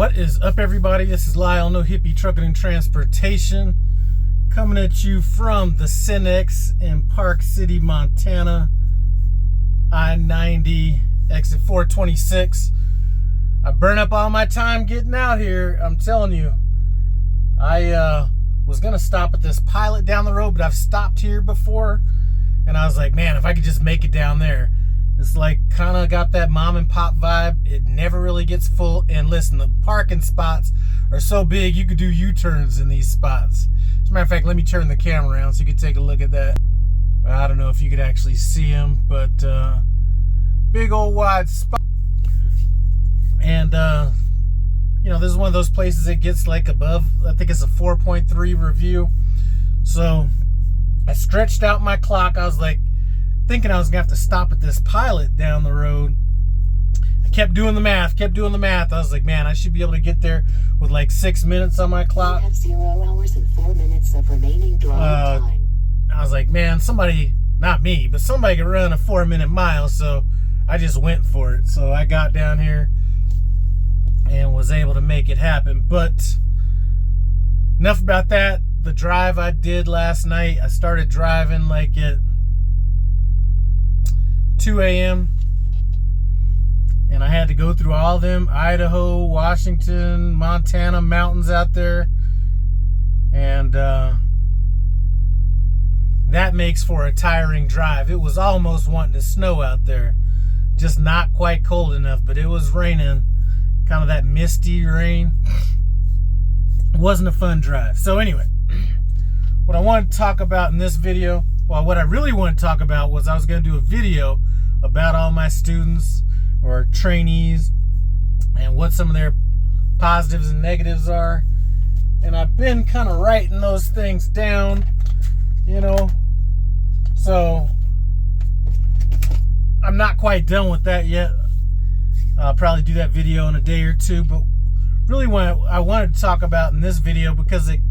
What is up, everybody? This is Lyle, No Hippie Trucking and Transportation, coming at you from the Cinex in Park City, Montana. I-90, exit 426. I burn up all my time getting out here. I'm telling you, I was gonna stop at this Pilot down the road, but I've stopped here before, and I was like, man, if I could just make it down there. It's like kind of got that mom and pop vibe. It never really gets full. And listen, the parking spots are so big, you could do U-turns in these spots. As a matter of fact, let me turn the camera around so you can take a look at that. I don't know if you could actually see them, but big old wide spot. And you know, this is one of those places that gets like above, I think it's a 4.3 review. So I stretched out my clock. I was like, thinking I was gonna have to stop at this Pilot down the road. I kept doing the math. I was like, man, I should be able to get there with like 6 minutes on my clock. You have 0 hours and 4 minutes of remaining drive time. I was like, man, somebody, not me, but somebody could run a 4-minute mile, so I just went for it. So I got down here and was able to make it happen. But enough about that. The drive I did last night, I started driving like at 2 a.m. and I had to go through all them Idaho, Washington, Montana mountains out there, and that makes for a tiring drive. It was almost wanting to snow out there, just not quite cold enough, but it was raining, kind of that misty rain. It wasn't a fun drive. So anyway, what I wanted to talk about in this video, well, what I really want to talk about was I was going to do a video about all my students or trainees and what some of their positives and negatives are. And I've been kind of writing those things down, you know. So I'm not quite done with that yet. I'll probably do that video in a day or two. But really what I wanted to talk about in this video, because it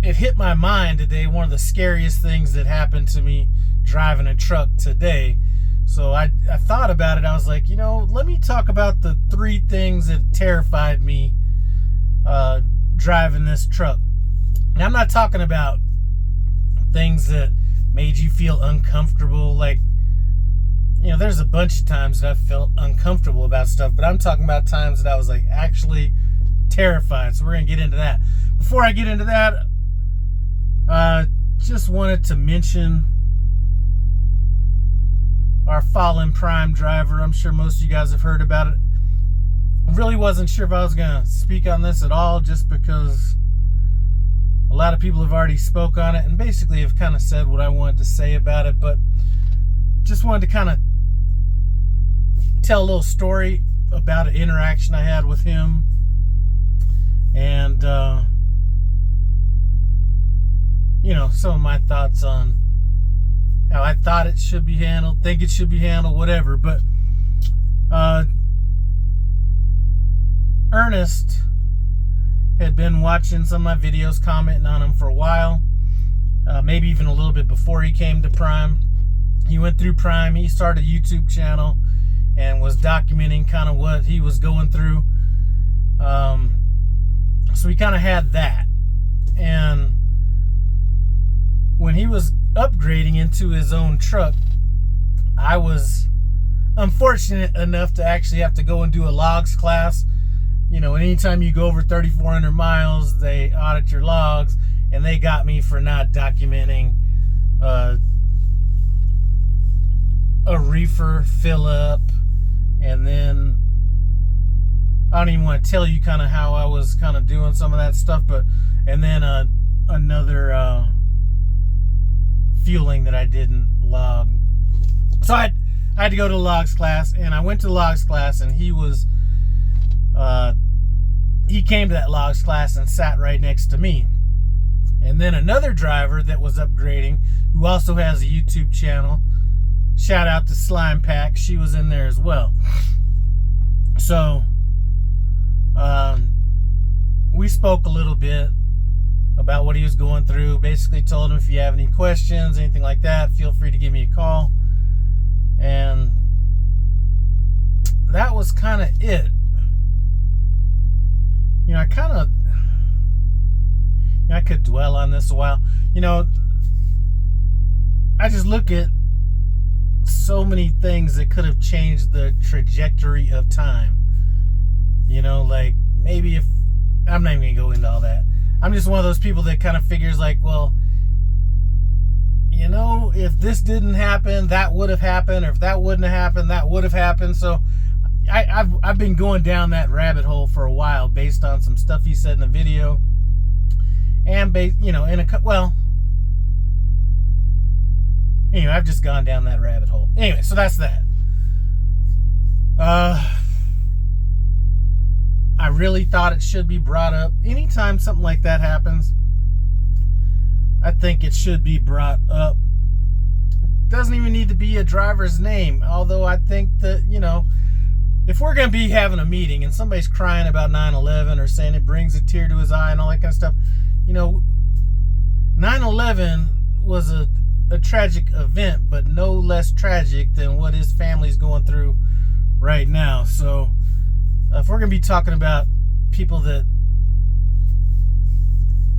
hit my mind today, one of the scariest things that happened to me driving a truck today. So I thought about it. I was like, you know, let me talk about the 3 things that terrified me driving this truck. And I'm not talking about things that made you feel uncomfortable. Like, you know, there's a bunch of times that I felt uncomfortable about stuff, but I'm talking about times that I was like actually terrified. So we're gonna get into that. Before I get into that, just wanted to mention our fallen Prime driver. I'm sure most of you guys have heard about it. I really wasn't sure if I was going to speak on this at all, just because a lot of people have already spoke on it and basically have kind of said what I wanted to say about it. But just wanted to kind of tell a little story about an interaction I had with him, and you know, some of my thoughts on how I thought it should be handled, think it should be handled, whatever. But Ernest had been watching some of my videos, commenting on them for a while, maybe even a little bit before he came to Prime. He went through Prime, he started a YouTube channel and was documenting kind of what he was going through. So we kind of had that. And when he was upgrading into his own truck, I was unfortunate enough to actually have to go and do a logs class. You know, anytime you go over 3,400 miles, they audit your logs, and they got me for not documenting a reefer fill up. And then I don't even want to tell you kind of how I was kind of doing some of that stuff, but and then another fueling that I didn't log. So I had to go to the logs class, and I went to the logs class, and he came to that logs class and sat right next to me. And then another driver that was upgrading, who also has a YouTube channel, shout out to Slime Pack, she was in there as well. So we spoke a little bit about what he was going through. Basically told him, if you have any questions, anything like that, feel free to give me a call. And that was kind of it. I could dwell on this a while. I just look at so many things that could have changed the trajectory of time. Like maybe if I'm not even gonna go into all that. I'm just one of those people that kind of figures like, well, if this didn't happen, that would have happened, or if that wouldn't have happened, that would have happened. So I've been going down that rabbit hole for a while based on some stuff he said in the video, and anyway, I've just gone down that rabbit hole. Anyway, so that's that. I really thought it should be brought up. Anytime something like that happens, I think it should be brought up. Doesn't even need to be a driver's name. Although I think that, if we're going to be having a meeting and somebody's crying about 9/11 or saying it brings a tear to his eye and all that kind of stuff, 9/11 was a tragic event, but no less tragic than what his family's going through right now. So if we're going to be talking about people that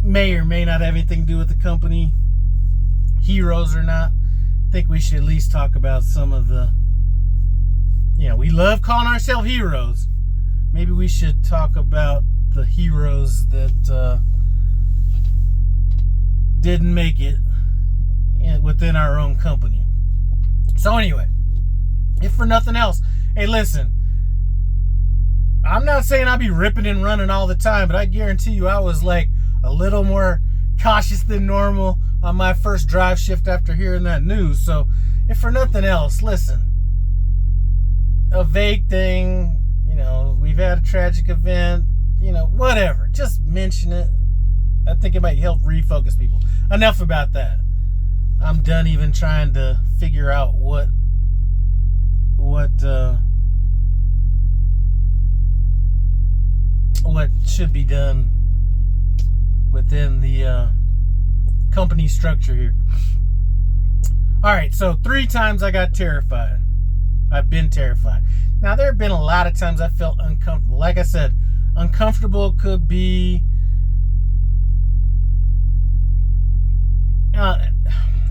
may or may not have anything to do with the company, heroes or not, I think we should at least talk about some of the, we love calling ourselves heroes. Maybe we should talk about the heroes that didn't make it within our own company. So anyway, if for nothing else, hey, listen, I'm not saying I'll be ripping and running all the time, but I guarantee you I was like a little more cautious than normal on my first drive shift after hearing that news. So if for nothing else, listen, a vague thing, we've had a tragic event, whatever, just mention it. I think it might help refocus people. Enough about that. I'm done even trying to figure out what should be done within the company structure here. All right, so 3 times I got terrified. I've been terrified. Now, there have been a lot of times I felt uncomfortable. Like I said, uncomfortable could be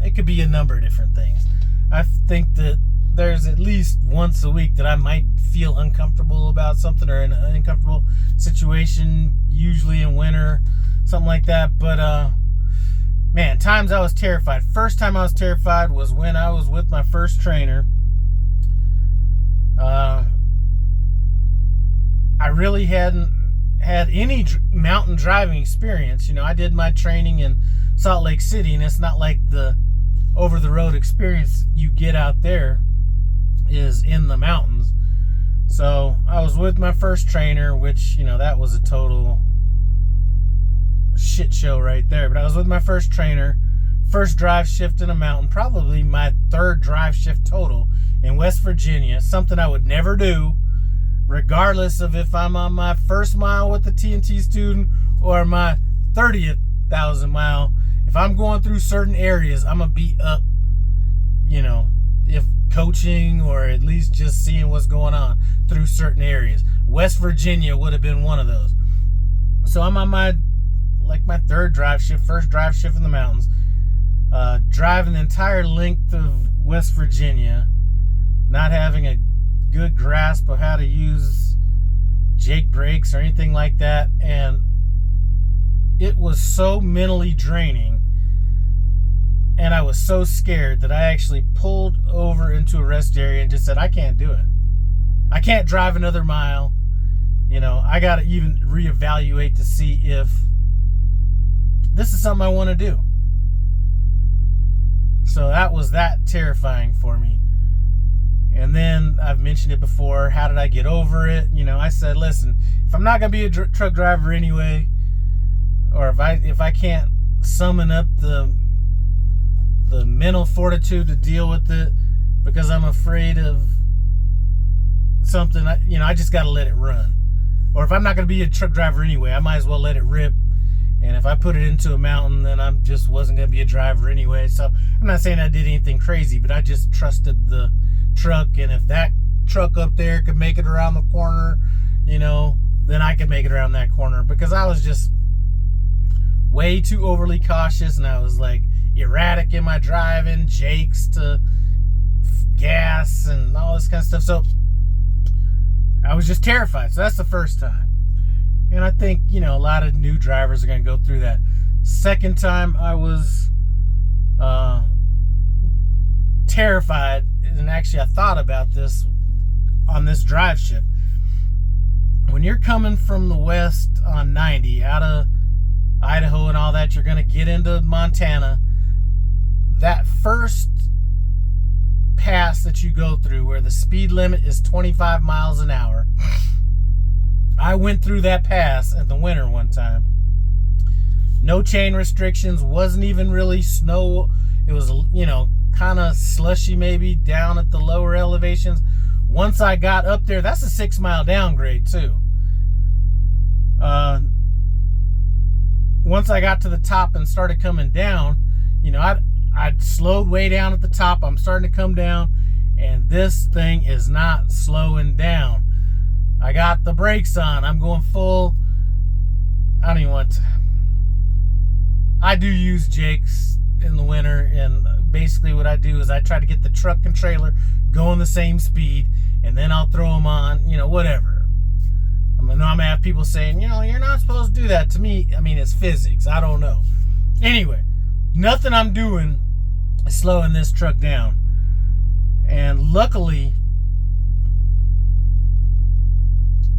it could be a number of different things. I think that there's at least once a week that I might feel uncomfortable about something, or in an uncomfortable situation, usually in winter, something like that. But man, times I was terrified. First time I was terrified was when I was with my first trainer. I really hadn't had any mountain driving experience. I did my training in Salt Lake City, and it's not like the over-the-road experience you get out there is in the mountains. So I was with my first trainer, which, that was a total shit show right there. But I was with my first trainer, first drive shift in a mountain, probably my 3rd drive shift total in West Virginia, something I would never do, regardless of if I'm on my first mile with the TNT student or my 30,000 mile. If I'm going through certain areas, I'm going to be up, if coaching or at least just seeing what's going on through certain areas. West Virginia would have been one of those. So I'm on my 3rd drive shift, first drive shift in the mountains, driving the entire length of West Virginia, not having a good grasp of how to use Jake brakes or anything like that. And it was so mentally draining, and I was so scared that I actually pulled over into a rest area and just said, I can't do it. I can't drive another mile. I got to even reevaluate to see if this is something I want to do. So that was that terrifying for me. And then I've mentioned it before. How did I get over it? I said, listen, if I'm not going to be a truck driver anyway, or if I can't summon up the mental fortitude to deal with it because I'm afraid of something, I just got to let it run. Or if I'm not going to be a truck driver anyway, I might as well let it rip. And if I put it into a mountain, then I just wasn't going to be a driver anyway. So I'm not saying I did anything crazy, but I just trusted the truck. And if that truck up there could make it around the corner, then then I could make it around that corner, because I was just way too overly cautious, and I was like erratic in my driving, jakes to gas and all this kind of stuff. So I was just terrified. So that's the first time. And I think, a lot of new drivers are going to go through that. Second time, I was terrified, and actually I thought about this on this drive shift. When you're coming from the west on 90 out of Idaho and all that, you're going to get into Montana. That first pass that you go through where the speed limit is 25 miles an hour, I went through that pass in the winter one time. No chain restrictions, wasn't even really snow. It was, kind of slushy maybe down at the lower elevations. Once I got up there, that's a 6 mile downgrade too. Once I got to the top and started coming down, I'd slowed way down at the top. I'm starting to come down, and this thing is not slowing down. I got the brakes on. I'm going full. I don't even want to. I do use jakes in the winter, and basically what I do is I try to get the truck and trailer going the same speed, and then I'll throw them on, whatever. I'm going to have people saying, you're not supposed to do that. To me, it's physics. I don't know. Anyway, nothing I'm doing is slowing this truck down. And luckily,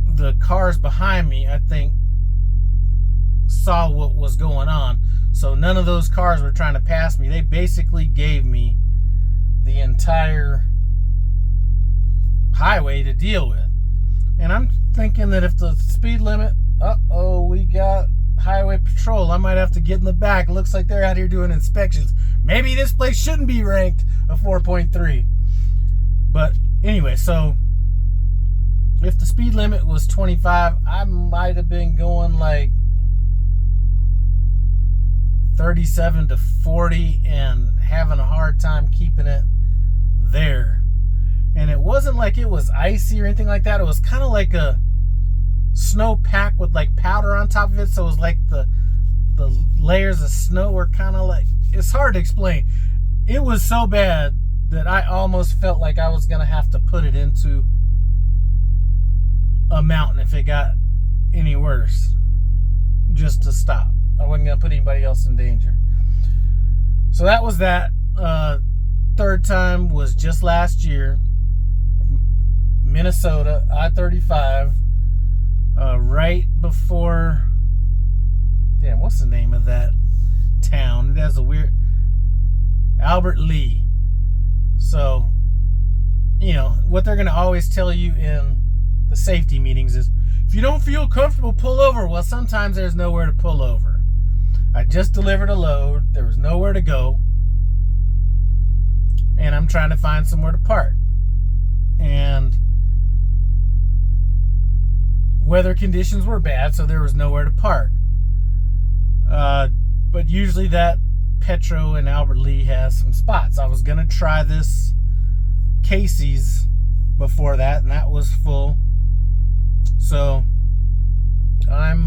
the cars behind me, I think, saw what was going on. So none of those cars were trying to pass me. They basically gave me the entire highway to deal with. And I'm thinking that if the speed limit, we got highway patrol, I might have to get in the back. It looks like they're out here doing inspections. Maybe this place shouldn't be ranked a 4.3. But anyway, so if the speed limit was 25, I might have been going like 37 to 40 and having a hard time keeping it there. And it wasn't like it was icy or anything like that. It was kind of like a snow pack with like powder on top of it. So it was like the layers of snow were kind of like, it's hard to explain. It was so bad that I almost felt like I was going to have to put it into a mountain if it got any worse, just to stop. I wasn't going to put anybody else in danger. So that was that. Third time was just last year. Minnesota, I-35, right before, what's the name of that town? It has a weird, Albert Lee. So, what they're going to always tell you in the safety meetings is, if you don't feel comfortable, pull over. Well, sometimes there's nowhere to pull over. I just delivered a load. There was nowhere to go. And I'm trying to find somewhere to park. And weather conditions were bad, so there was nowhere to park. But usually that Petro in Albert Lee has some spots. I was going to try this Casey's before that, and that was full. So I'm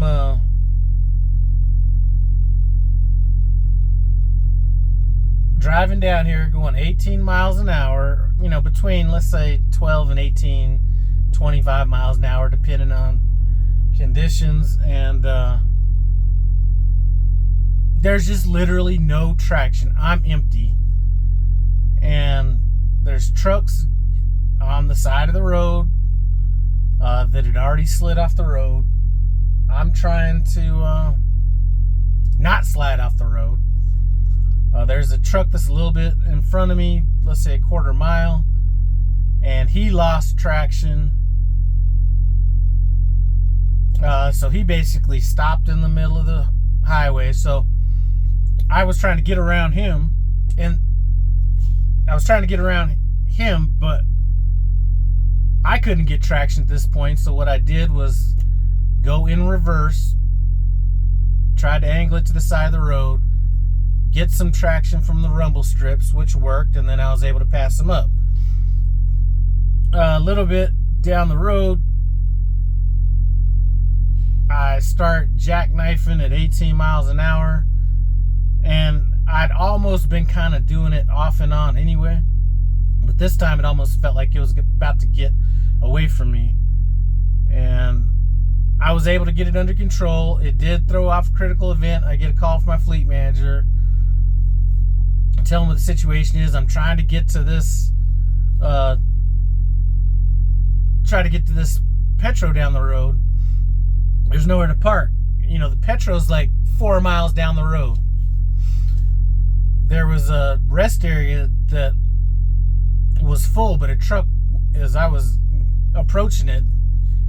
driving down here going 18 miles an hour, between, let's say, 12 and 18, 25 miles an hour, depending on conditions. And there's just literally no traction. I'm empty. And there's trucks on the side of the road that had already slid off the road. I'm trying to not slide off the road. There's a truck that's a little bit in front of me, let's say a quarter mile, and he lost traction. So he basically stopped in the middle of the highway. So I was trying to get around him, but I couldn't get traction at this point. So what I did was go in reverse, tried to angle it to the side of the road, get some traction from the rumble strips, which worked, and then I was able to pass them up. A little bit down the road, start jackknifing at 18 miles an hour. And I'd almost been kind of doing it off and on anyway. But this time it almost felt like it was about to get away from me. And I was able to get it under control. It did throw off a critical event. I get a call from my fleet manager. Tell him what the situation is. I'm trying to get to this Petro down the road. There's nowhere to park. You know, the Petro's like 4 miles down the road. There was a rest area that was full, but a truck, as I was approaching it,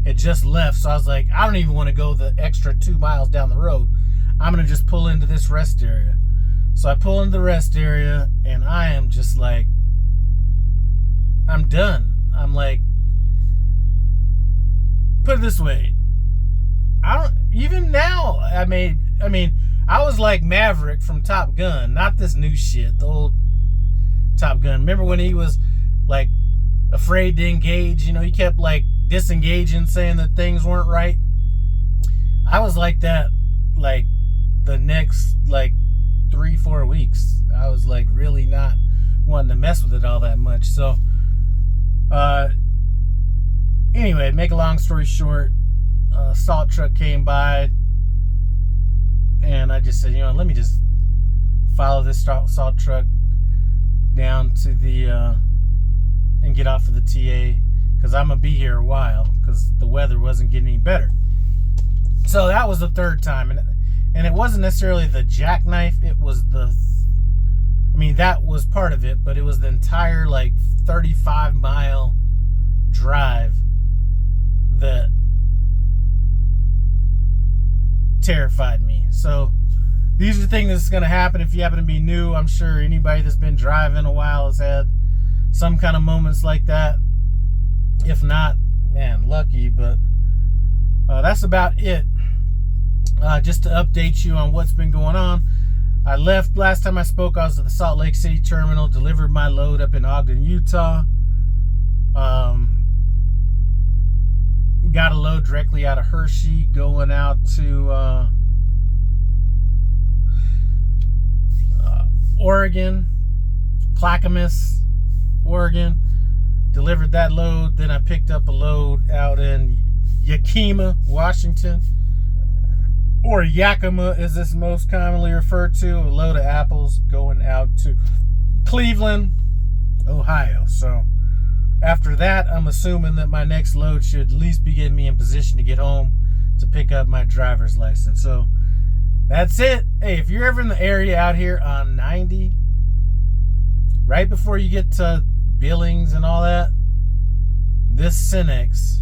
had just left. So I was like, I don't even want to go the extra 2 miles down the road. I'm going to just pull into this rest area. So I pull into the rest area, and I am just like, I'm done. I'm like, put it this way. Even now, I mean, I was like Maverick from Top Gun, not this new shit, the old Top Gun. Remember when he was like afraid to engage? You know, he kept like disengaging, saying that things weren't right. I was like that, like the next like 3-4 weeks. I was like really not wanting to mess with it all that much. So, anyway, make a long story short, a salt truck came by, and I just said, you know, let me just follow this salt truck down to the and get off of the TA, because I'm gonna be here a while because the weather wasn't getting any better. So that was the third time, and it wasn't necessarily the jackknife. It was that was part of it, but it was the entire like 35-mile drive that terrified me. So these are things that's going to happen if you happen to be new. I'm sure anybody that's been driving a while has had some kind of moments like that. If not, man, lucky. But that's about it. Just to update you on what's been going on. I left last time I spoke. I was at the Salt Lake City terminal, delivered my load up in Ogden, Utah. Got a load directly out of Hershey going out to Oregon, Clackamas, Oregon. Delivered that load. Then I picked up a load out in Yakima, Washington, or Yakima as it's most commonly referred to. A load of apples going out to Cleveland, Ohio. So after that, I'm assuming that my next load should at least be getting me in position to get home to pick up my driver's license. So that's it. Hey, if you're ever in the area out here on 90, right before you get to Billings and all that, this Cinex,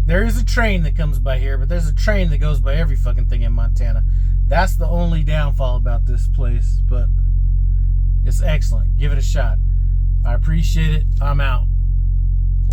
there is a train that comes by here, but there's a train that goes by every fucking thing in Montana. That's the only downfall about this place, but it's excellent. Give it a shot. I appreciate it. I'm out.